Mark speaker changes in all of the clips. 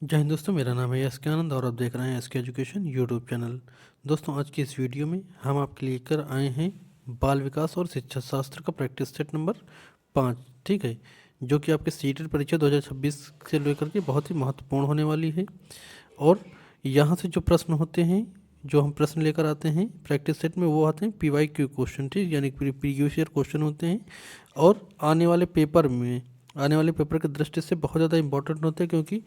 Speaker 1: जय हिंद दोस्तों, मेरा नाम है एस के आनंद और आप देख रहे हैं एस के एजुकेशन यूट्यूब चैनल। दोस्तों, आज की इस वीडियो में हम आपके लिए लेकर आए हैं बाल विकास और शिक्षा शास्त्र का प्रैक्टिस सेट नंबर 5। ठीक है, जो कि आपके सीटेट परीक्षा 2026 से लेकर के बहुत ही महत्वपूर्ण होने वाली है। और यहाँ से जो प्रश्न होते हैं, जो हम प्रश्न लेकर आते हैं प्रैक्टिस सेट में, वो आते हैं PYQ क्वेश्चन, ठीक, यानी प्रीवियस ईयर क्वेश्चन होते हैं। और आने वाले पेपर की दृष्टि से बहुत ज़्यादा इंपॉर्टेंट होते हैं, क्योंकि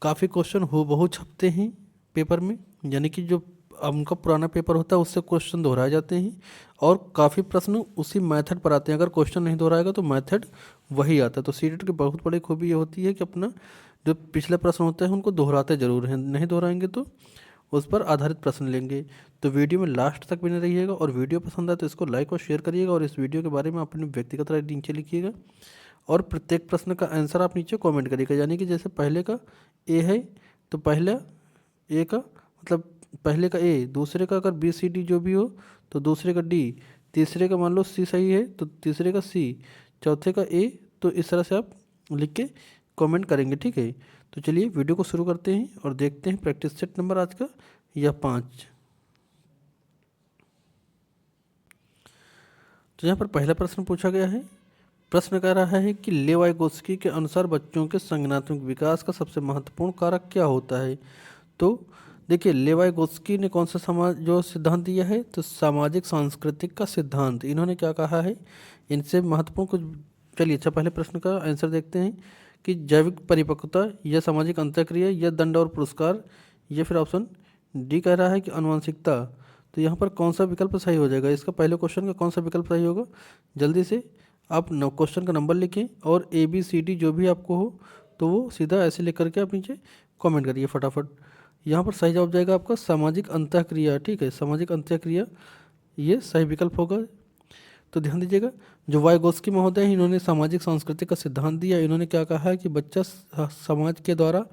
Speaker 1: काफ़ी क्वेश्चन हो बहुत छपते हैं पेपर में, यानी कि जो उनका पुराना पेपर होता है उससे क्वेश्चन दोहराए जाते हैं और काफ़ी प्रश्न उसी मेथड पर आते हैं। अगर क्वेश्चन नहीं दोहराएगा तो मेथड वही आता है। तो सीटेट की बहुत बड़ी खूबी ये होती है कि अपना जो पिछले प्रश्न होते हैं उनको दोहराते ज़रूर हैं, नहीं दोहराएंगे तो उस पर आधारित प्रश्न लेंगे। तो वीडियो में लास्ट तक बने रहिएगा और वीडियो पसंद आए तो इसको लाइक और शेयर करिएगा और इस वीडियो के बारे में अपनी व्यक्तिगत राय नीचे लिखिएगा और प्रत्येक प्रश्न का आंसर आप नीचे कमेंट करिएगा। यानी कि जैसे पहले का ए है तो पहला ए का मतलब पहले का ए, दूसरे का अगर BCD जो भी हो तो दूसरे का D, तीसरे का मान लो C सही है तो तीसरे का C, चौथे का A। तो इस तरह से आप लिख के कमेंट करेंगे, ठीक है। तो चलिए वीडियो को शुरू करते हैं और देखते हैं प्रैक्टिस सेट नंबर आज का या 5। तो यहाँ पर पहला प्रश्न पूछा गया है। प्रश्न कह रहा है कि लेवाइगोस्की के अनुसार बच्चों के संज्ञानात्मक विकास का सबसे महत्वपूर्ण कारक क्या होता है। तो देखिए, लेवाइगोस्की ने कौन सा समाज जो सिद्धांत दिया है, तो सामाजिक सांस्कृतिक का सिद्धांत। इन्होंने क्या कहा है, इनसे महत्वपूर्ण कुछ। चलिए अच्छा, पहले प्रश्न का आंसर देखते हैं कि जैविक परिपक्वता या सामाजिक अंतःक्रिया या दंड और पुरस्कार, या फिर ऑप्शन डी कह रहा है कि आनुवंशिकता। तो यहाँ पर कौन सा विकल्प सही हो जाएगा, इसका पहले क्वेश्चन का कौन सा विकल्प सही होगा। जल्दी से आप क्वेश्चन का नंबर लिखें और ABCD जो भी आपको हो तो वो सीधा ऐसे लिख करके आप नीचे कमेंट करिए फटाफट। यहाँ पर सही जवाब जाएगा आपका सामाजिक अंतःक्रिया, ठीक है, सामाजिक अंतःक्रिया ये सही विकल्प होगा। तो ध्यान दीजिएगा, जो वाइगोस्की महोदय हैं इन्होंने सामाजिक सांस्कृतिक का सिद्धांत दिया। इन्होंने क्या कहा है कि बच्चा समाज के द्वारा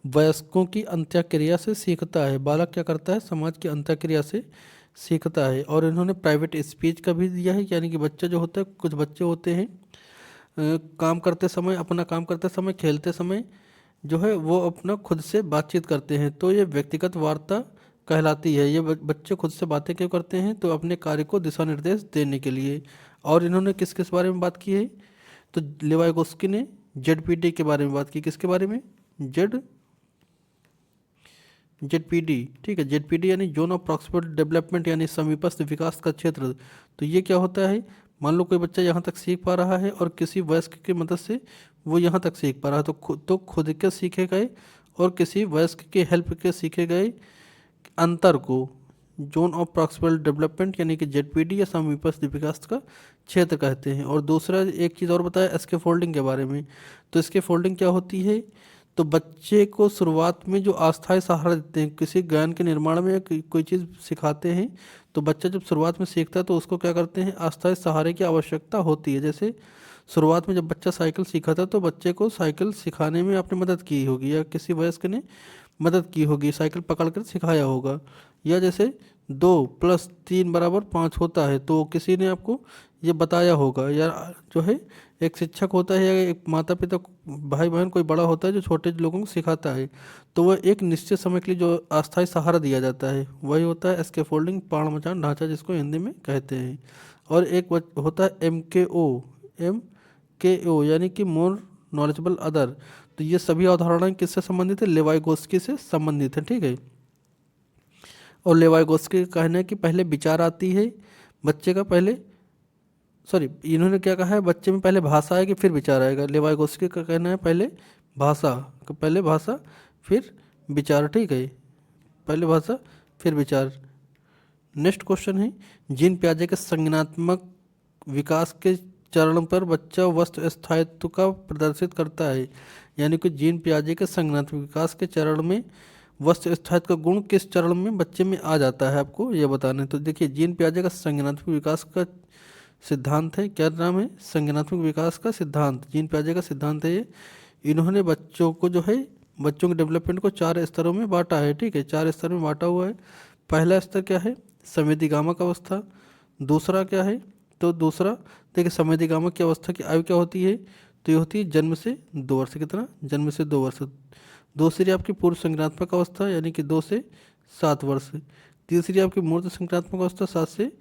Speaker 1: वयस्कों की अंत्यक्रिया से सीखता है। बालक क्या करता है, समाज की अंत्यक्रिया से सीखता है। और इन्होंने प्राइवेट स्पीच का भी दिया है, यानी कि बच्चा जो होता है, कुछ बच्चे होते हैं काम करते समय, अपना काम करते समय, खेलते समय जो है वो अपना खुद से बातचीत करते हैं, तो ये व्यक्तिगत वार्ता कहलाती है। ये बच्चे खुद से बातें क्यों करते हैं, तो अपने कार्य को दिशा निर्देश देने के लिए। और इन्होंने किस किस बारे में बात की है, तो लेवाइगोस्की ने ZPD के बारे में बात की। किसके बारे में, ZPD, ठीक है। ZPD यानी जोन ऑफ प्रॉक्सिमल डेवलपमेंट, यानी समीपस्थ विकास का क्षेत्र। तो ये क्या होता है, मान लो कोई बच्चा यहाँ तक सीख पा रहा है और किसी वयस्क की मदद से वो यहाँ तक सीख पा रहा है, तो खुद के सीखे गए और किसी वयस्क के हेल्प के सीखे गए अंतर को जोन ऑफ प्रॉक्सिमल डेवलपमेंट यानी कि ZPD या समीपस्थ विकास का क्षेत्र कहते हैं। और दूसरा एक चीज़ और बताया इसके फोल्डिंग के बारे में। तो इसके फोल्डिंग क्या होती है, तो बच्चे को शुरुआत में जो अस्थायी सहारा देते हैं किसी ज्ञान के निर्माण में या कोई चीज़ सिखाते हैं, तो बच्चा जब शुरुआत में सीखता है तो उसको क्या करते हैं, अस्थायी सहारे की आवश्यकता होती है। जैसे शुरुआत में जब बच्चा साइकिल सीखा था तो बच्चे को साइकिल सिखाने में आपने मदद की होगी या किसी वयस्क ने मदद की होगी, साइकिल पकड़ कर सिखाया होगा। या जैसे 2+3=5 होता है तो किसी ने आपको ये बताया होगा। या जो है एक शिक्षक होता है या एक माता पिता, भाई बहन कोई बड़ा होता है जो छोटे लोगों को सिखाता है, तो वह एक निश्चित समय के लिए जो अस्थायी सहारा दिया जाता है वही होता है स्कैफोल्डिंग, पाण मचान ढांचा जिसको हिंदी में कहते हैं। और एक होता है MKO यानी कि मोर नॉलेजेबल अदर। तो ये सभी अवधारणाएं किससे संबंधित है, लेवाइगोस्की से संबंधित है, ठीक है। और लेवाइगोस्की का कहना है कि पहले विचार आती है बच्चे का, पहले सॉरी इन्होंने क्या कहा है, बच्चे में पहले भाषा आएगी फिर विचार आएगा। लेवाइगोस्की का कहना है पहले भाषा फिर विचार, ठीक है, पहले भाषा फिर विचार। नेक्स्ट क्वेश्चन है, जीन पियाजे के संज्ञानात्मक विकास के चरण पर बच्चा वस्तु स्थायित्व का प्रदर्शित करता है। यानी कि जीन पियाजे के संज्ञानात्मक विकास के चरण में वस्तु स्थायित्व का गुण किस चरण में बच्चे में आ जाता है, आपको यह बताना है। तो देखिए, जीन पियाजे का संज्ञानात्मक विकास का सिद्धांत है, क्या नाम है, संज्ञानात्मक विकास का सिद्धांत, जीन पियाजे का सिद्धांत है ये। इन्होंने बच्चों को जो है बच्चों के डेवलपमेंट को 4 स्तरों में बांटा है, ठीक है, 4 स्तर में बांटा हुआ है। पहला स्तर क्या है, संवेदीगामक अवस्था। दूसरा क्या है, तो दूसरा देखिए संवेदीगामक की अवस्था की आयु क्या होती है, तो ये होती है जन्म से 2 वर्ष, कितना, जन्म से 2 वर्ष। दूसरी आपकी पूर्व संज्ञानात्मक अवस्था यानी कि 2 से 7 वर्ष। तीसरी आपकी मूर्त संज्ञानात्मक अवस्था 7 से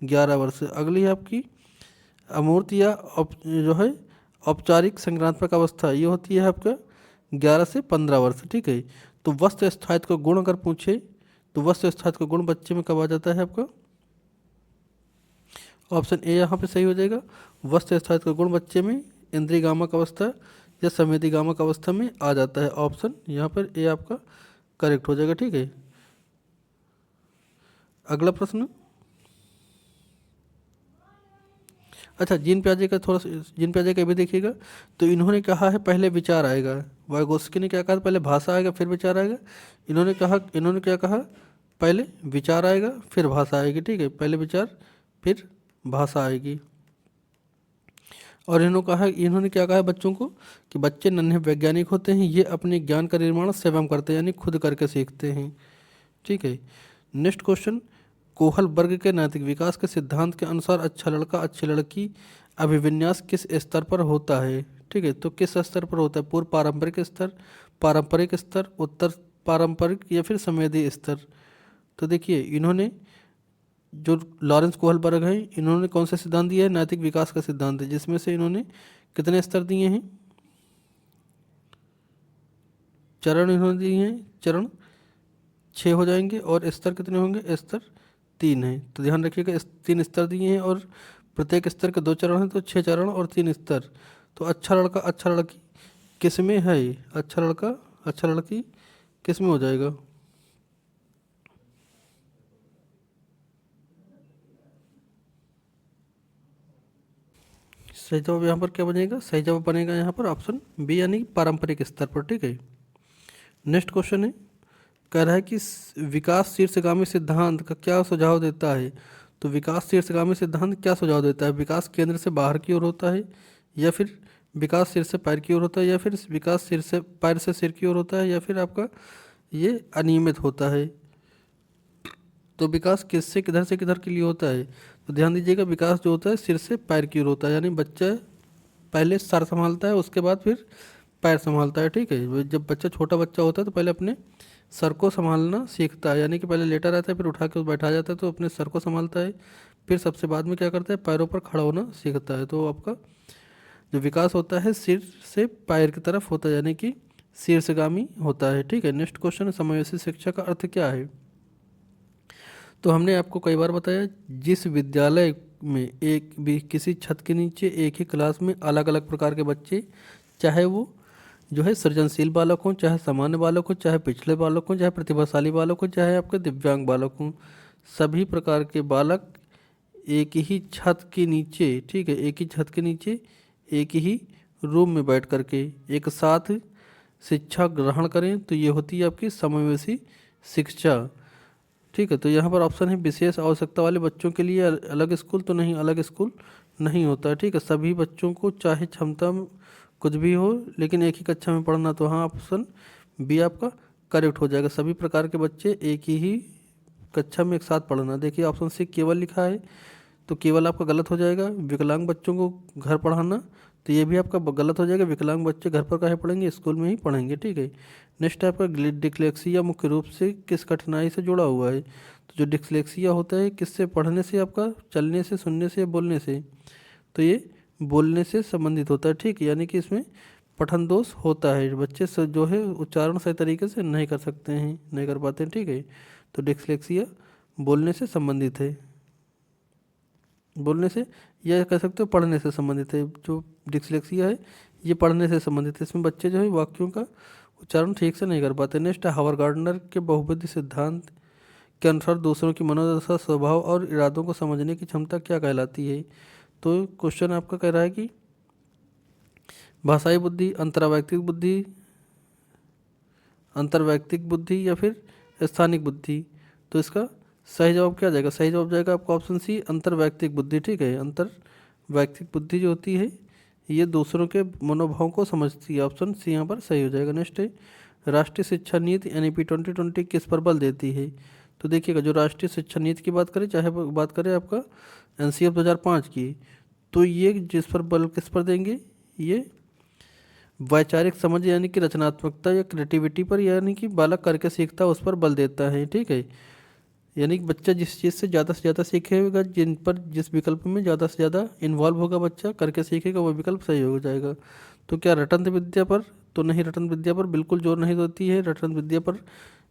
Speaker 1: 11 वर्ष। अगली है आपकी अमूर्त या जो है औपचारिक संज्ञानात्मक अवस्था, ये होती है आपका 11 से 15 वर्ष। ठीक है, तो वस्तु स्थायित्व का गुण अगर पूछे तो वस्तु स्थायित्व का गुण बच्चे में कब आ जाता है आपका? ऑप्शन ए यहाँ पे सही हो जाएगा। वस्तु स्थायित्व का गुण बच्चे में इंद्रिय गामक अवस्था या संवेदी गामक अवस्था में आ जाता है। ऑप्शन यहाँ पर ए आपका करेक्ट हो जाएगा। ठीक है, अगला प्रश्न। अच्छा, जीन पियाजे का थोड़ा सा, जीन पियाजे का भी देखिएगा। तो इन्होंने कहा है पहले विचार आएगा, वाइगोत्स्की ने क्या कहा पहले भाषा आएगा फिर विचार आएगा। इन्होंने क्या कहा पहले विचार आएगा फिर भाषा आएगी। ठीक है, पहले विचार फिर भाषा आएगी। और इन्होंने क्या कहा है बच्चों को कि बच्चे नन्हे वैज्ञानिक होते हैं, ये अपने ज्ञान का निर्माण स्वयं करते हैं यानी खुद करके सीखते हैं। ठीक है, नेक्स्ट क्वेश्चन। कोहल वर्ग के नैतिक विकास के सिद्धांत के अनुसार अच्छा लड़का अच्छी लड़की अभिविन्यास किस स्तर पर होता है? ठीक है, तो किस स्तर पर होता है? पूर्व पारंपरिक स्तर, उत्तर पारंपरिक या फिर संवेदी स्तर? तो देखिए इन्होंने जो लॉरेंस कोहल वर्ग है इन्होंने कौन सा सिद्धांत दिया है? नैतिक विकास का सिद्धांत है, जिसमें से इन्होंने कितने स्तर दिए हैं? चरण इन्होंने दिए हैं, चरण 6 हो जाएंगे और स्तर कितने होंगे? स्तर 3 है। तो ध्यान रखिएगा 3 स्तर दिए हैं और प्रत्येक स्तर के 2 चरण हैं, तो 6 चरण और 3 स्तर। तो अच्छा लड़का अच्छा लड़की किस में है? अच्छा लड़का अच्छा लड़की किस में हो जाएगा? सही जवाब यहाँ पर क्या बनेगा? सही जवाब बनेगा यहाँ पर ऑप्शन बी यानी पारंपरिक स्तर पर। ठीक है, नेक्स्ट क्वेश्चन है, कह रहा है कि विकास शीर्षगामी सिद्धांत का क्या सुझाव देता है? तो विकास शीर्षगामी सिद्धांत क्या सुझाव देता है? विकास केंद्र से बाहर की ओर होता है, या फिर विकास सिर से पैर की ओर होता है, या फिर विकास सिर से पैर से सिर की ओर होता है, या फिर आपका ये अनियमित होता है? तो विकास किससे किधर से किधर के लिए होता है? तो ध्यान दीजिएगा विकास जो होता है सिर से पैर की ओर होता है, यानी बच्चा पहले सर संभालता है उसके बाद फिर पैर संभालता है। ठीक है, जब बच्चा छोटा बच्चा होता है तो पहले अपने सर को संभालना सीखता है, यानी कि पहले लेटा रहता है फिर उठा के बैठा जाता है, तो अपने सर को संभालता है, फिर सबसे बाद में क्या करता है? पैरों पर खड़ा होना सीखता है। तो आपका जो विकास होता है सिर से पैर की तरफ होता है, यानी कि शीर्षगामी होता है। ठीक है, नेक्स्ट क्वेश्चन, समावेशी शिक्षा का अर्थ क्या है? तो हमने आपको कई बार बताया, जिस विद्यालय में एक भी किसी छत के नीचे एक ही क्लास में अलग अलग प्रकार के बच्चे, चाहे वो जो है सृजनशील बालक हों, चाहे सामान्य बालक हों, चाहे पिछड़े बालक हों, चाहे प्रतिभाशाली बालक हों, चाहे आपके दिव्यांग बालक हों, सभी प्रकार के बालक एक ही छत के नीचे, ठीक है, एक ही छत के नीचे एक ही रूम में बैठ करके एक साथ शिक्षा ग्रहण करें, तो ये होती है आपकी समावेशी शिक्षा। ठीक है, तो यहाँ पर ऑप्शन है विशेष आवश्यकता वाले बच्चों के लिए अलग स्कूल, तो नहीं, अलग स्कूल नहीं होता है। ठीक है, सभी बच्चों को चाहे क्षमता कुछ भी हो लेकिन एक ही कक्षा में पढ़ना, तो हाँ ऑप्शन बी आपका करेक्ट हो जाएगा। सभी प्रकार के बच्चे एक ही कक्षा में एक साथ पढ़ना। देखिए ऑप्शन सी केवल लिखा है, तो केवल आपका गलत हो जाएगा। विकलांग बच्चों को घर पढ़ाना, तो ये भी आपका गलत हो जाएगा। विकलांग बच्चे घर पर काहे पढ़ेंगे? स्कूल में ही पढ़ेंगे। ठीक है, नेक्स्ट आपका डिस्लेक्सिया मुख्य रूप से किस कठिनाई से जुड़ा हुआ है? तो जो डिस्लेक्सिया होता है किससे? पढ़ने से, आपका चलने से, सुनने से, बोलने से? तो ये बोलने से संबंधित होता है। ठीक है, यानी कि इसमें पठन दोष होता है, बच्चे जो है उच्चारण सही तरीके से नहीं कर सकते हैं, नहीं कर पाते हैं। ठीक है, तो डिस्लेक्सिया बोलने से संबंधित है, बोलने से, या कह सकते हो पढ़ने से संबंधित है। जो डिस्लेक्सिया है ये पढ़ने से संबंधित है, इसमें बच्चे जो है वाक्यों का उच्चारण ठीक से नहीं कर पाते। नेक्स्ट हावर्ड गार्डनर के बहुविध सिद्धांत के अनुसार दूसरों की मनोदशा, स्वभाव और इरादों को समझने की क्षमता क्या कहलाती है? तो क्वेश्चन आपका कह रहा है कि भाषाई बुद्धि, अंतर्वैयक्तिक बुद्धि या फिर स्थानिक बुद्धि? तो इसका सही जवाब क्या जाएगा? सही जवाब जाएगा आपका ऑप्शन सी अंतर्वैयक्तिक बुद्धि। ठीक है, अंतर्वैयक्तिक बुद्धि जो होती है ये दूसरों के मनोभाव को समझती है। ऑप्शन सी यहाँ पर सही हो जाएगा। नेक्स्ट है राष्ट्रीय शिक्षा नीति NEP 2020 किस पर बल देती है? तो देखिएगा जो राष्ट्रीय शिक्षा नीति की बात करें, चाहे बात करें आपका NCF 2005 की, तो ये जिस पर बल किस पर देंगे? ये वैचारिक समझ यानी कि रचनात्मकता या क्रिएटिविटी पर, यानी कि बालक करके सीखता है उस पर बल देता है, ठीक है। यानी कि बच्चा जिस चीज़ से ज़्यादा सीखेगा, जिन पर जिस विकल्प में ज़्यादा से ज़्यादा इन्वॉल्व होगा बच्चा, करके सीखेगा, वो विकल्प सही हो जाएगा। तो क्या रटंत विद्या पर? तो नहीं, रटंत विद्या पर बिल्कुल जोर नहीं देती है। रटंत विद्या पर,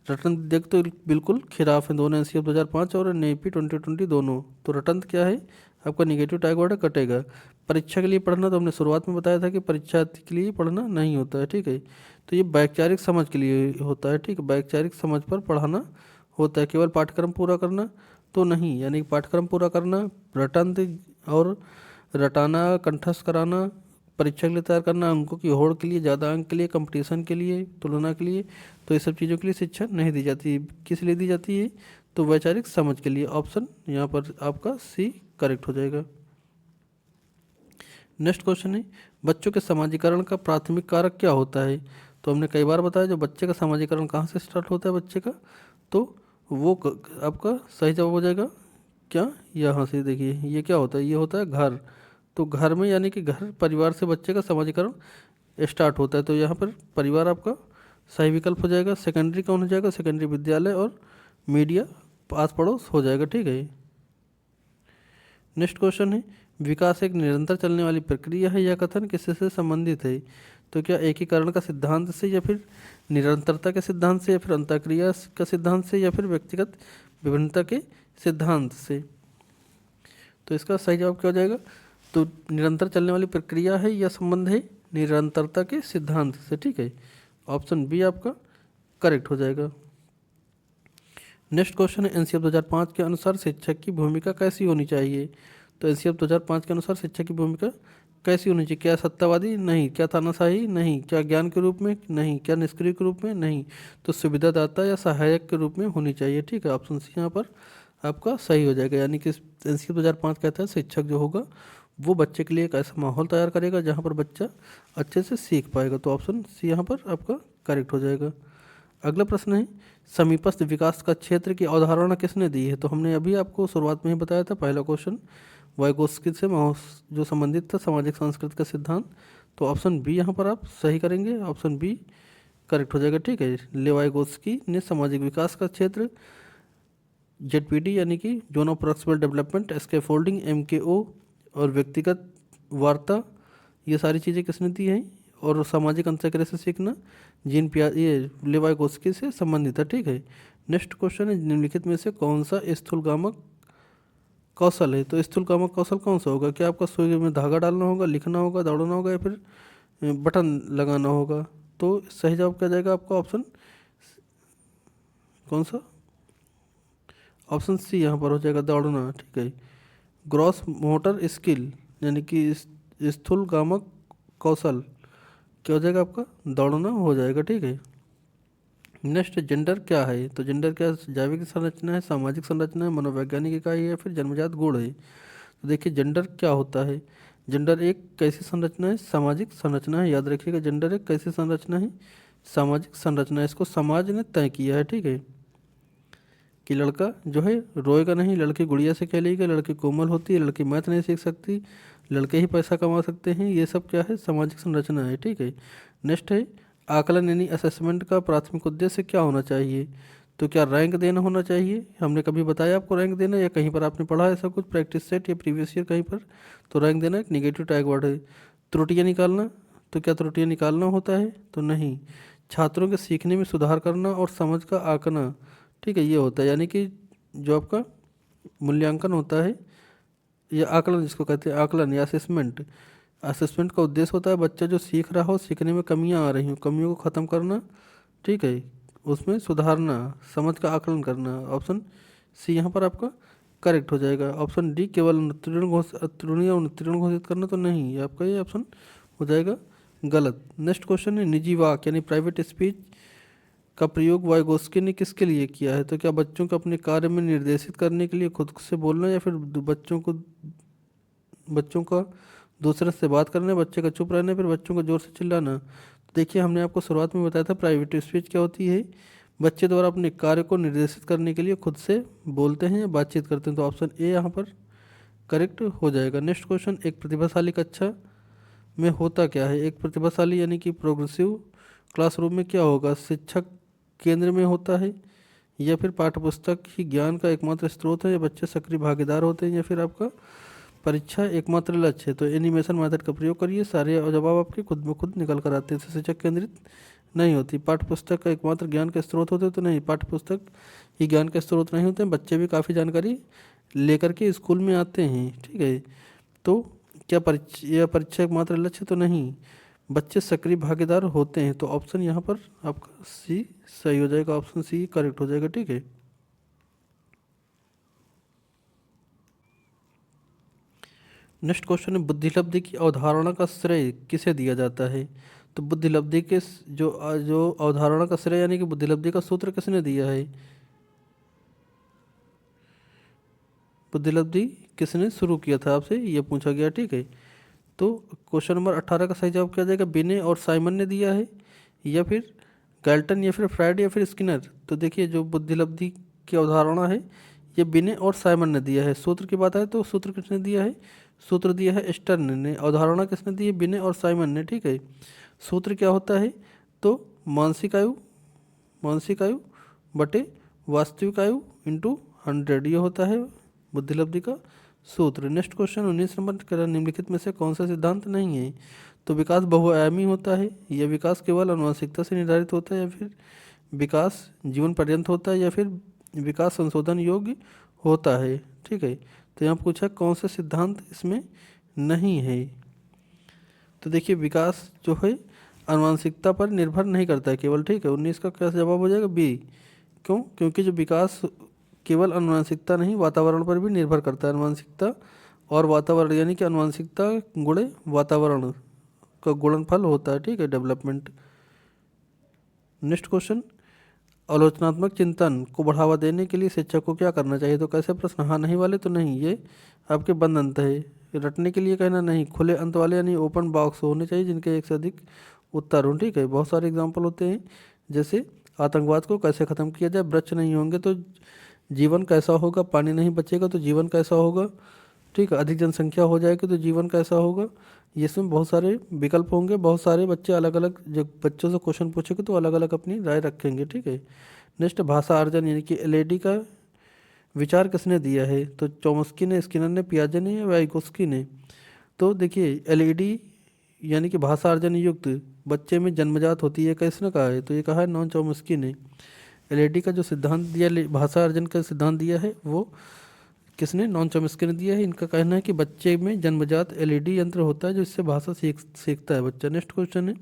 Speaker 1: रटंत विद्या के तो बिल्कुल खिलाफ है दोनों, एनसीएफ 2005 और एनईपी 2020 दोनों। तो रटंत क्या है आपका? निगेटिव टैग वर्ड है, कटेगा। परीक्षा के लिए पढ़ना, तो हमने शुरुआत में बताया था कि परीक्षा के लिए पढ़ना नहीं होता है, ठीक है। तो ये वैचारिक समझ के लिए होता है, ठीक है। वैचारिक समझ पर पढ़ाना होता है। केवल पाठ्यक्रम पूरा करना तो नहीं, यानी कि पाठ्यक्रम पूरा करना, रटंत और रटाना, कंठस्थ कराना, परीक्षा के लिए तैयार करना, अंकों की होड़ के लिए, ज़्यादा अंक के लिए, कंपटीशन के लिए, तुलना के लिए, तो ये सब चीज़ों के लिए शिक्षा नहीं दी जाती। किस लिए दी जाती है? तो वैचारिक समझ के लिए। ऑप्शन यहाँ पर आपका सी करेक्ट हो जाएगा। नेक्स्ट क्वेश्चन है, बच्चों के समाजीकरण का प्राथमिक कारक क्या होता है? तो हमने कई बार बताया, जो बच्चे का समाजीकरण कहाँ से स्टार्ट होता है बच्चे का, तो वो आपका सही जवाब हो जाएगा क्या? यहाँ से देखिए, ये क्या होता है? ये होता है घर। तो घर में, यानी कि घर परिवार से बच्चे का समाजीकरण स्टार्ट होता है। तो यहाँ पर परिवार आपका सही विकल्प हो जाएगा। सेकेंडरी कौन हो जाएगा? सेकेंडरी विद्यालय और मीडिया, पास पड़ोस हो जाएगा, ठीक है। नेक्स्ट क्वेश्चन है, विकास एक निरंतर चलने वाली प्रक्रिया है या कथन किससे संबंधित है? तो क्या एकीकरण का सिद्धांत से, या फिर निरंतरता के सिद्धांत से, या फिर अंतःक्रिया का सिद्धांत से, या फिर व्यक्तिगत विभिन्नता के सिद्धांत से? तो इसका सही जवाब क्या हो जाएगा? तो निरंतर चलने वाली प्रक्रिया है या संबंध है निरंतरता के सिद्धांत से, ठीक है। ऑप्शन बी आपका करेक्ट हो जाएगा। नेक्स्ट क्वेश्चन है, एनसीएफ 2005 के अनुसार शिक्षक की भूमिका कैसी होनी चाहिए? तो एनसीएफ 2005 के अनुसार शिक्षक की भूमिका कैसी होनी चाहिए? क्या सत्तावादी? नहीं। क्या तानाशाही? नहीं। क्या ज्ञान के रूप में? नहीं। क्या निष्क्रिय के रूप में? नहीं। तो सुविधादाता या सहायक के रूप में होनी चाहिए, ठीक है। ऑप्शन सी यहाँ पर आपका सही हो जाएगा। यानी कि एनसीएफ 2005 कहता है शिक्षक जो होगा वो बच्चे के लिए एक ऐसा माहौल तैयार करेगा जहाँ पर बच्चा अच्छे से सीख पाएगा। तो ऑप्शन सी यहाँ पर आपका करेक्ट हो जाएगा। अगला प्रश्न है, समीपस्थ विकास का क्षेत्र की अवधारणा किसने दी है? तो हमने अभी आपको शुरुआत में ही बताया था, पहला क्वेश्चन वाइगोत्स्की से जो संबंधित था, सामाजिक संस्कृति का सिद्धांत। तो ऑप्शन बी यहाँ पर आप सही करेंगे, ऑप्शन बी करेक्ट हो जाएगा, ठीक है। लेवाइगोत्स्की ने सामाजिक विकास का क्षेत्र जेडपीडी यानी कि zone of proximal development, scaffolding, MKO और व्यक्तिगत वार्ता, ये सारी चीज़ें किसने दी हैं? और सामाजिक अंतःक्रिया से सीखना ये लेवाइगोस्की से संबंधित है, ठीक है। नेक्स्ट क्वेश्चन है, निम्नलिखित में से कौन सा स्थूलगामक कौशल है? तो स्थूलगामक कौशल कौन सा होगा? क्या आपका सुई में धागा डालना होगा, लिखना होगा, दौड़ना होगा, या फिर बटन लगाना होगा? तो सही जवाब क्या जाएगा आपका? ऑप्शन कौन सा? ऑप्शन सी यहाँ पर हो जाएगा, दौड़ना, ठीक है। ग्रॉस मोटर स्किल यानी कि स्थूलगामक कौशल क्या हो जाएगा आपका? दौड़ना हो जाएगा, ठीक है। नेक्स्ट, जेंडर क्या है? तो जेंडर क्या है? जैविक संरचना है, सामाजिक संरचना है, मनोवैज्ञानिक इकाई है, या फिर जन्मजात गुण है? तो देखिए, जेंडर क्या होता है? जेंडर एक कैसी संरचना है? सामाजिक संरचना है। याद रखिएगा, जेंडर एक कैसी संरचना है? सामाजिक संरचना है। इसको समाज ने तय किया है, ठीक है। कि लड़का जो है रोएगा नहीं, लड़की गुड़िया से खेलेगी, लड़की कोमल होती है, लड़की मैथ नहीं सीख सकती, लड़के ही पैसा कमा सकते हैं। ये सब क्या है? सामाजिक संरचना है, ठीक है। नेक्स्ट है, आकलन यानी असेसमेंट का प्राथमिक उद्देश्य क्या होना चाहिए? तो क्या रैंक देना होना चाहिए? हमने कभी बताया आपको रैंक देना, या कहीं पर आपने पढ़ा ऐसा कुछ प्रैक्टिस सेट या प्रीवियस ईयर कहीं पर? तो रैंक देना एक निगेटिव टैग वर्ड है। त्रुटियाँ निकालना, तो क्या त्रुटियाँ निकालना होता है? तो नहीं। छात्रों के सीखने में सुधार करना और समझ का आंकना, ठीक है, ये होता है। यानी कि जो आपका मूल्यांकन होता है या आकलन जिसको कहते हैं, आकलन या असेसमेंट, असेसमेंट का उद्देश्य होता है बच्चा जो सीख रहा हो, सीखने में कमियां आ रही हो, कमियों को ख़त्म करना, ठीक है, उसमें सुधारना, समझ का आकलन करना। ऑप्शन सी यहाँ पर आपका करेक्ट हो जाएगा। ऑप्शन डी केवल उत्तीर्ण या उत्तीर्ण घोषित करना, तो नहीं, आपका ये ऑप्शन हो जाएगा गलत। नेक्स्ट क्वेश्चन है, निजी वाक यानी प्राइवेट स्पीच का प्रयोग वाइगोस्की ने किसके लिए किया है? तो क्या बच्चों को अपने कार्य में निर्देशित करने के लिए खुद से बोलना, या फिर बच्चों का दूसरे से बात करना, बच्चे का चुप रहना, फिर बच्चों को जोर से चिल्लाना? देखिए, हमने आपको शुरुआत में बताया था प्राइवेट स्पीच क्या होती है। बच्चे द्वारा अपने कार्य को निर्देशित करने के लिए खुद से बोलते हैं या बातचीत करते हैं। तो ऑप्शन ए यहाँ पर करेक्ट हो जाएगा। नेक्स्ट क्वेश्चन, एक प्रतिभाशाली कक्षा में होता क्या है? एक प्रतिभाशाली यानी कि प्रोग्रेसिव क्लासरूम में क्या होगा? शिक्षक केंद्र में होता है, या फिर पाठ्यपुस्तक ही ज्ञान का एकमात्र स्रोत है, या बच्चे सक्रिय भागीदार होते हैं, या फिर आपका परीक्षा एकमात्र लक्ष्य है? तो एनिमेशन मेथड का प्रयोग करिए, सारे जवाब आपके खुद ब खुद निकल कर आते हैं। तो शिक्षक केंद्रित नहीं होती। पाठ्यपुस्तक का एकमात्र ज्ञान का स्रोत होते तो नहीं, पाठ्यपुस्तक ही ज्ञान का स्रोत नहीं होते हैं। बच्चे भी काफ़ी जानकारी लेकर के स्कूल में आते हैं, ठीक है। तो क्या परीक्षा एकमात्र लक्ष्य तो नहीं, बच्चे सक्रिय भागीदार होते हैं। तो ऑप्शन यहाँ पर आपका सी सही हो जाएगा, ऑप्शन सी करेक्ट हो जाएगा, ठीक है। नेक्स्ट क्वेश्चन है, बुद्धिलब्धि की अवधारणा का श्रेय किसे दिया जाता है? तो बुद्धिलब्धि के जो अवधारणा का श्रेय यानी कि बुद्धिलब्धि का सूत्र किसने दिया है? बुद्धिलब्धि किसने शुरू किया था, आपसे ये पूछा गया, ठीक है। तो क्वेश्चन नंबर 18 का सही जवाब क्या जाएगा? बिने और साइमन ने दिया है, या फिर गैल्टन, या फिर फ्राइड, या फिर स्किनर? तो देखिए, जो बुद्धिलब्धि की अवधारणा है ये बिने और साइमन ने दिया है। सूत्र की बात है तो सूत्र किसने दिया है? सूत्र दिया है स्टर्न ने। अवधारणा किसने दी है? बिने और साइमन ने, ठीक है। सूत्र क्या होता है? तो मानसिक आयु बटे वास्तविक आयु इंटू 100, ये होता है बुद्धिलब्धि का सूत्र। नेक्स्ट क्वेश्चन 19 नंबर का, निम्नलिखित में से कौन सा सिद्धांत नहीं है? तो विकास बहुआयामी होता है, या विकास केवल आनुवंशिकता से निर्धारित होता है, या फिर विकास जीवन पर्यंत होता है, या फिर विकास संशोधन योग्य होता है, ठीक है। तो यहाँ पूछा कौन सा सिद्धांत इसमें नहीं है? तो देखिए, विकास जो है आनुवंशिकता पर निर्भर नहीं करता है केवल, ठीक है। 19 का क्या जवाब हो जाएगा? बी। क्यों? क्योंकि जो विकास केवल आनुवंशिकता नहीं, वातावरण पर भी निर्भर करता है। आनुवंशिकता और वातावरण यानी कि आनुवंशिकता गुणे वातावरण का गुणनफल होता है, ठीक है, डेवलपमेंट। नेक्स्ट क्वेश्चन, आलोचनात्मक चिंतन को बढ़ावा देने के लिए शिक्षक को क्या करना चाहिए? तो कैसे प्रश्न? हाँ नहीं वाले तो नहीं, ये आपके बंद अंत है। रटने के लिए कहना नहीं, खुले अंत वाले यानी ओपन बॉक्स होने चाहिए जिनके एक से अधिक उत्तर हों, ठीक है। बहुत सारे एग्जाम्पल होते हैं, जैसे आतंकवाद को कैसे ख़त्म किया जाए, वृक्ष नहीं होंगे तो जीवन कैसा होगा, पानी नहीं बचेगा तो जीवन कैसा होगा, ठीक है, अधिक जनसंख्या हो जाएगी तो जीवन कैसा होगा। ये इसमें बहुत सारे विकल्प होंगे, बहुत सारे बच्चे अलग अलग, जब बच्चों से क्वेश्चन पूछेंगे तो अलग अलग अपनी राय रखेंगे, ठीक है। नेक्स्ट, भाषा अर्जन यानी कि एलईडी का विचार किसने दिया है? तो चॉम्स्की ने, स्किनर ने, पियाजे ने, या वाइगोस्की ने? तो देखिए, एलईडी यानी कि भाषा अर्जन युक्त बच्चे में जन्मजात होती है, किसने कहा है? तो ये कहा है नॉन चॉम्स्की ने। एलईडी का जो सिद्धांत दिया, भाषा अर्जन का सिद्धांत दिया है, वो किसने? नॉन चॉम्स्की ने दिया है। इनका कहना है कि बच्चे में जन्मजात एलईडी यंत्र होता है जो इससे भाषा सीखता है बच्चा। नेक्स्ट क्वेश्चन है,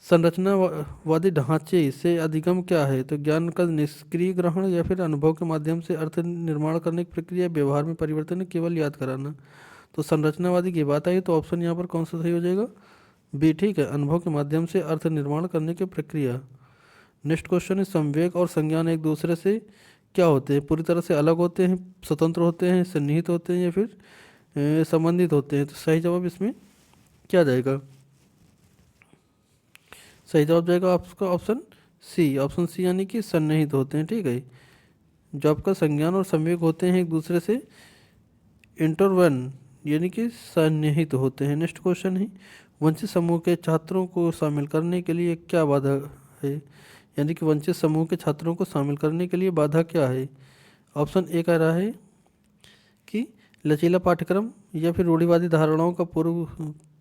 Speaker 1: संरचनावादी ढांचे से अधिगम क्या है? तो ज्ञान का निष्क्रिय ग्रहण, या फिर अनुभव के माध्यम से अर्थ निर्माण करने की प्रक्रिया, व्यवहार में परिवर्तन, केवल याद कराना? तो संरचनावादी की बात आई तो ऑप्शन यहाँ पर कौन सा सही हो जाएगा? बी, ठीक है, अनुभव के माध्यम से अर्थ निर्माण करने की प्रक्रिया। नेक्स्ट क्वेश्चन है, संवेग और संज्ञान एक दूसरे से क्या होते हैं? पूरी तरह से अलग होते हैं, स्वतंत्र होते हैं, सन्निहित होते हैं, या फिर संबंधित होते हैं? तो सही जवाब इसमें क्या जाएगा? सही जवाब जाएगा आपका ऑप्शन सी। ऑप्शन सी यानी कि सन्निहित होते हैं, ठीक है। जो आपका संज्ञान और संवेग होते हैं एक दूसरे से इंटरवन यानी कि सन्निहित होते हैं। नेक्स्ट क्वेश्चन है, वंचित समूह के छात्रों को शामिल करने के लिए क्या बाधा है? यानी कि वंचित समूह के छात्रों को शामिल करने के लिए बाधा क्या है? ऑप्शन ए कह रहा है कि लचीला पाठ्यक्रम, या फिर रूढ़िवादी धारणाओं का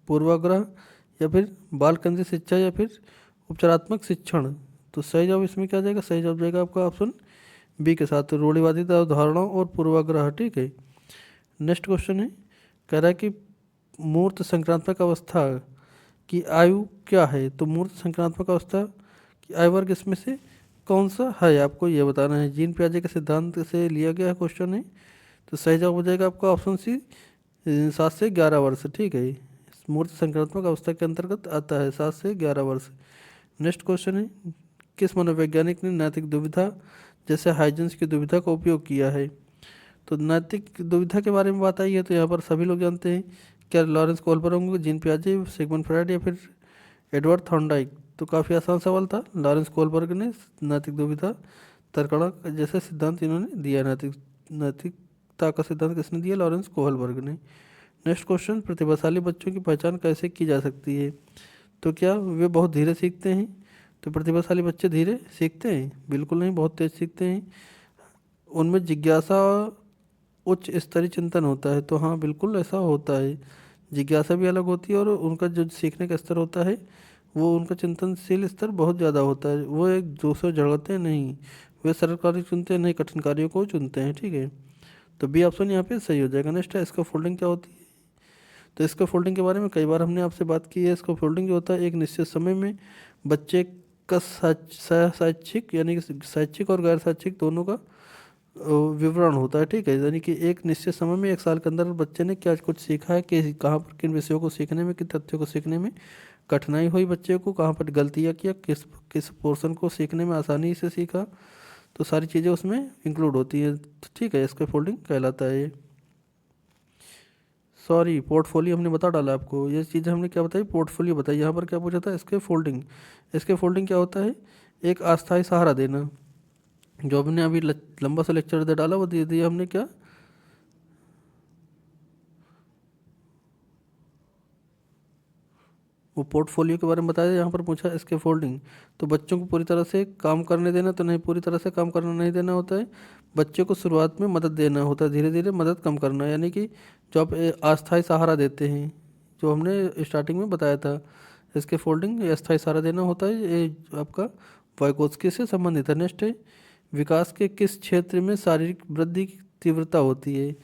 Speaker 1: पूर्वाग्रह, या फिर बाल केंद्रित शिक्षा, या फिर उपचारात्मक शिक्षण? तो सही जवाब इसमें क्या जाएगा? सही जवाब जाएगा आपका ऑप्शन बी के साथ, रूढ़िवादी धारणाओं और पूर्वाग्रह, ठीक है। नेक्स्ट क्वेश्चन है, कह रहा है कि मूर्त संक्रांतक अवस्था की आयु क्या है? तो मूर्त संक्रांतक अवस्था की आयु वर्ग इसमें से कौन सा है, आपको ये बताना है। जीन पियाजे के सिद्धांत से लिया गया क्वेश्चन है। तो सही जवाब हो जाएगा आपका ऑप्शन सी, 7 से 11 वर्ष, ठीक है। मूर्त संक्रात्मक अवस्था के अंतर्गत आता है 7 से 11 वर्ष। नेक्स्ट क्वेश्चन है, किस मनोवैज्ञानिक ने नैतिक दुविधा जैसे हाइजेंस की दुविधा का उपयोग किया है? तो नैतिक दुविधा के बारे में बात आई है तो यहाँ पर सभी लोग जानते हैं। क्या लॉरेंस कोहलर होंगे, जीन पियाजे, सिगमंड फ्रायड, या फिर एडवर्ड थॉर्नडाइक? तो काफ़ी आसान सवाल था। लॉरेंस कोहलबर्ग ने नैतिक दुविधा तर्कणा जैसे सिद्धांत इन्होंने दिया। नैतिकता का सिद्धांत किसने दिया? लॉरेंस कोहलबर्ग ने। नेक्स्ट क्वेश्चन, प्रतिभाशाली बच्चों की पहचान कैसे की जा सकती है? तो क्या वे बहुत धीरे सीखते हैं? तो प्रतिभाशाली बच्चे धीरे सीखते हैं? बिल्कुल नहीं, बहुत तेज सीखते हैं। उनमें जिज्ञासा, उच्च स्तरीय चिंतन होता है? तो हाँ, बिल्कुल ऐसा होता है। जिज्ञासा भी अलग होती है और उनका जो सीखने का स्तर होता है वो उनका चिंतनशील स्तर बहुत ज़्यादा होता है। वो एक दूसरे झगड़ते नहीं, वे सरल कार्य चुनते नहीं, कठिन कार्यों को चुनते हैं। ठीक है, तो बी ऑप्शन यहाँ पे सही हो जाएगा। नेक्स्ट है, इसका फोल्डिंग क्या होती है? तो इसका फोल्डिंग के बारे में कई बार हमने आपसे बात की है। इसका फोल्डिंग जो होता है, एक निश्चित समय में बच्चे का शैक्षिक यानी कि शैक्षिक और गैर शैक्षिक दोनों का विवरण होता है। ठीक है, यानी कि एक निश्चित समय में, एक साल के अंदर बच्चे ने क्या कुछ सीखा है, कि कहाँ पर किन विषयों को सीखने में, किन तथ्यों को सीखने में कठिनाई हुई बच्चे को, कहाँ पर गलतियाँ किया, किस किस पोर्शन को सीखने में आसानी से सीखा। तो सारी चीज़ें उसमें इंक्लूड होती हैं। तो ठीक है, इसका फोल्डिंग कहलाता है ये। सॉरी, पोर्टफोलियो हमने बता डाला आपको। ये चीज़ हमने क्या बताई, पोर्टफोलियो बताई। यहाँ पर क्या पूछा था, इसके फोल्डिंग। इसके फोल्डिंग क्या होता है, एक अस्थायी सहारा देना। जो हमने अभी लंबा सा लेक्चर दे डाला वो दे दिया हमने क्या, वो पोर्टफोलियो के बारे में बताया। यहाँ पर पूछा इसके फोल्डिंग, तो बच्चों को पूरी तरह से काम करने देना, तो नहीं, पूरी तरह से काम करना नहीं देना होता है। बच्चे को शुरुआत में मदद देना होता है, धीरे धीरे मदद कम करना, यानी कि जो आप अस्थायी सहारा देते हैं, जो हमने स्टार्टिंग में बताया था। इसके फोल्डिंग, ये अस्थायी सहारा देना होता है, ये आपका वाइगोत्स्की से संबंधित है। नेक्स्ट है, विकास के किस क्षेत्र में शारीरिक वृद्धि की तीव्रता होती है?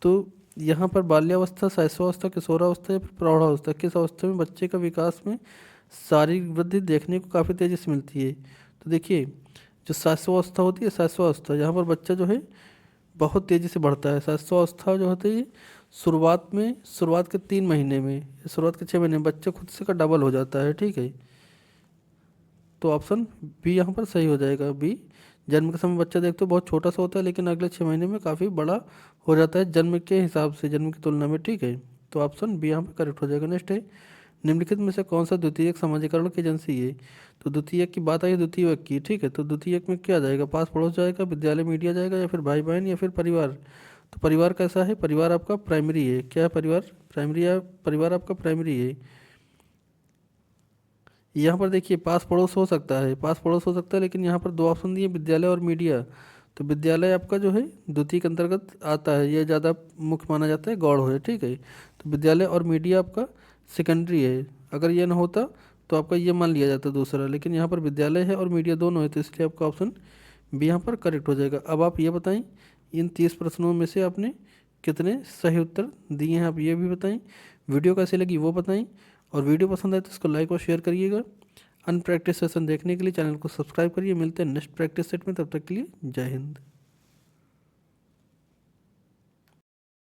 Speaker 1: तो यहाँ पर बाल्यावस्था, शैशवावस्था, किशोरावस्था या फिर प्रौढ़ावस्था, किस अवस्था में बच्चे का विकास में शारीरिक वृद्धि देखने को काफ़ी तेज़ी से मिलती है? तो देखिए, जो शैशवावस्था होती है, शैशवावस्था, यहाँ पर बच्चा जो है बहुत तेज़ी से बढ़ता है। शैशवावस्था जो होती है शुरुआत में, शुरुआत के 3 महीने में, शुरुआत के 6 महीने में बच्चा खुद से का डबल हो जाता है। ठीक है, तो ऑप्शन बी यहाँ पर सही हो जाएगा। बी, जन्म के समय बच्चा देखते हो बहुत छोटा सा होता है, लेकिन अगले 6 महीने में काफ़ी बड़ा हो जाता है जन्म के हिसाब से, जन्म की तुलना में। ठीक है, तो ऑप्शन बी यहाँ पर करेक्ट हो जाएगा। नेक्स्ट है, निम्नलिखित में से कौन सा द्वितीयक समाजीकरण की एजेंसी है? तो द्वितीयक की बात आई, द्वितीयक की। ठीक है, तो द्वितीयक में क्या जाएगा, पास पड़ोस जाएगा, विद्यालय मीडिया जाएगा, या फिर भाई बहन, या फिर परिवार? तो परिवार कैसा है, परिवार आपका प्राइमरी है। क्या है, परिवार प्राइमरी है, परिवार आपका प्राइमरी है। यहाँ पर देखिए, पास पड़ोस हो सकता है, पास पड़ोस हो सकता है, लेकिन यहाँ पर 2 ऑप्शन दिए, विद्यालय और मीडिया। तो विद्यालय आपका जो है द्वितीय के अंतर्गत आता है, ये ज़्यादा मुख्य माना जाता है, गौड़ है। ठीक है, तो विद्यालय और मीडिया आपका सेकेंडरी है। अगर ये ना होता तो आपका ये मान लिया जाता दूसरा, लेकिन यहाँ पर विद्यालय है और मीडिया दोनों है, तो इसलिए आपका ऑप्शन बी यहाँ पर करेक्ट हो जाएगा। अब आप ये बताएं, इन 30 प्रश्नों में से आपने कितने सही उत्तर दिए हैं, आप ये भी बताएं। वीडियो कैसी लगी वो बताएं, और वीडियो पसंद आए तो इसको लाइक और शेयर करिएगा। अनप्रैक्टिस सेशन देखने के लिए चैनल को सब्सक्राइब करिए। मिलते हैं नेक्स्ट प्रैक्टिस सेट में, तब तक के लिए जय हिंद।